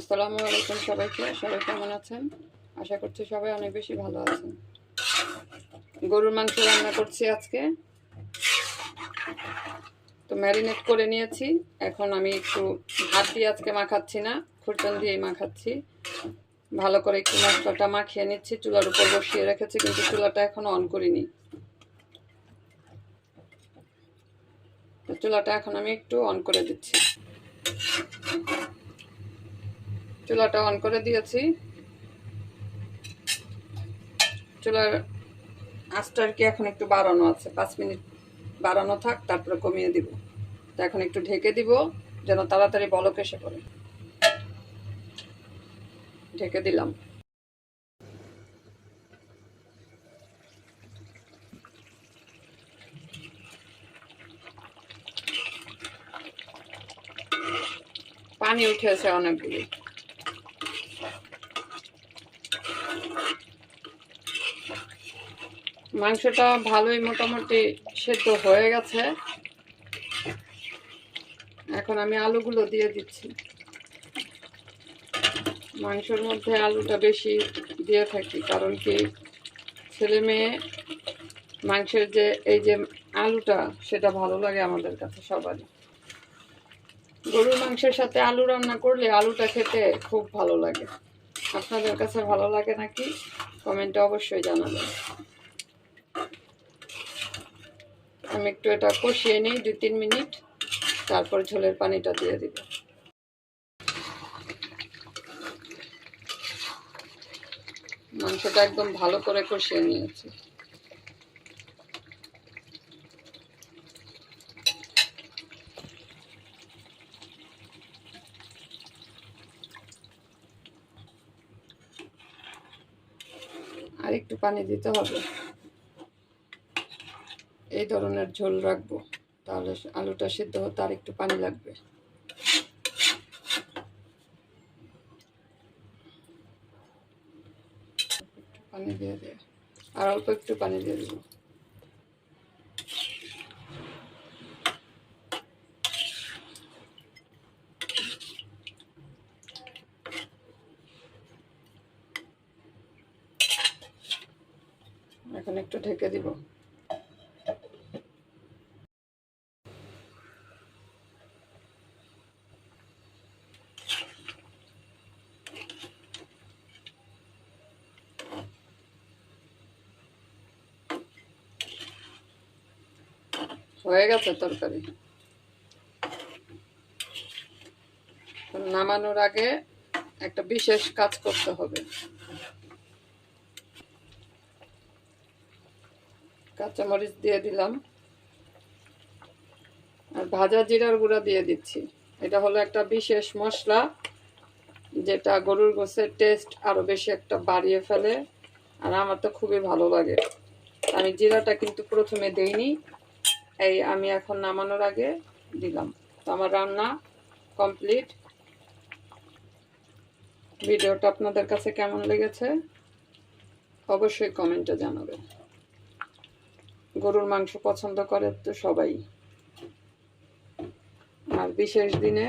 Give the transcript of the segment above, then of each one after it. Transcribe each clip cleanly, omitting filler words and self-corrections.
আসসালামু আলাইকুম সবাইকে। সবাই কেমন আছেন? আশা করছি সবাই অনেক বেশি ভালো আছেন। গরুর মাংস রান্না করছি আজকে। তো ম্যারিনেট করে নিয়েছি। এখন আমি একটু হাত দিয়ে আজকে মাখাচ্ছি না, খুরচান দিয়েই মাখাচ্ছি। ভালো করে একটু মশলাটা মাখিয়ে নিচ্ছি। চুলার উপর বসিয়ে রেখেছি, কিন্তু চুলাটা এখনো অন করিনি। তো চুলাটা এখন আমি একটু অন করে দিচ্ছি। চুলাটা অন করে দিয়েছি। চুলার আঁচটা আর কি এখন একটু বাড়ানো আছে, 5 মিনিট বাড়ানো থাক, তারপরে কমিয়ে দিব। তো এখন একটু ঢেকে দিব যেন তাড়াতাড়ি বলক এসে পড়ে। ঢেকে দিলাম। পানি উঠেছে অনেকগুলি। মাংসটা ভালোই মোটামুটি সেদ্ধ হয়ে গেছে। এখন আমি আলুগুলো দিয়ে দিচ্ছি। মাংসের মধ্যে আলুটা বেশি দিয়ে থাকি, কারণ কি ছেলে মেয়ে মাংসের যে এই যে আলুটা, সেটা ভালো লাগে আমাদের কাছে সবারই। গরুর মাংসের সাথে আলু রান্না করলে আলুটা খেতে খুব ভালো লাগে। আপনাদের কাছে ভালো লাগে নাকি কমেন্টে অবশ্যই জানাবেন। আমি একটু এটা কষিয়ে নিই 2-3 মিনিট, তারপর ঝোলের পানিটা দিয়ে দিব। মাংসটা একদম ভালো করে কষিয়ে নিয়েছি। আর একটু পানি দিতে হবে। এই ধরনের ঝোল রাখবো, তাহলে আলুটা সিদ্ধ হতে আর একটু পানি লাগবে। পানি দিয়ে দিয়ে আর অল্প একটু পানি দিয়ে দিব। এখন একটু ঢেকে দিব। হয়ে গেছে তরকারি। নামানোর আগে একটা বিশেষ কাজ করতে হবে। কাঁচামরিচ দিয়ে দিলাম, আর ভাজা জিরার গুঁড়া দিয়ে দিচ্ছি। এটা হলো একটা বিশেষ মশলা, যেটা গরুর গোশতের টেস্ট আরো বেশি একটা বাড়িয়ে ফেলে, আর আমার তো খুবই ভালো লাগে। আমি জিরাটা কিন্তু প্রথমে দেইনি, এই আমি এখন নামানোর আগে দিলাম। তো আমার রান্না কমপ্লিট। ভিডিওটা আপনাদের কাছে কেমন লেগেছে অবশ্যই কমেন্টে জানাবেন। গরুর মাংস পছন্দ করে তো সবাই, আর বিশেষ দিনে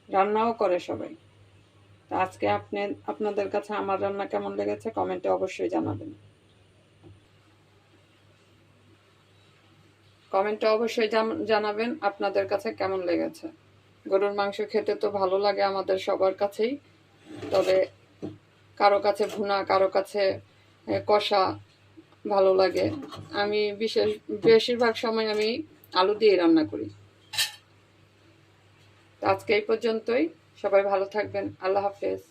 রান্নাও করে সবাই। তো আজকে আপনাদের কাছে আমার রান্না কেমন লেগেছে কমেন্টে অবশ্যই জানাবেন। কমেন্টে অবশ্যই জানাবেন আপনাদের কাছে কেমন লেগেছে। গরুর মাংস খেতে তো ভালো লাগে আমাদের সবার কাছেই, তবে কারো কাছে ভুনা, কারো কাছে কষা ভালো লাগে। আমি বেশিরভাগ সময় আমি আলু দিয়ে রান্না করি। আজকে এই পর্যন্তই। সবাই ভালো থাকবেন। আল্লাহ হাফেজ।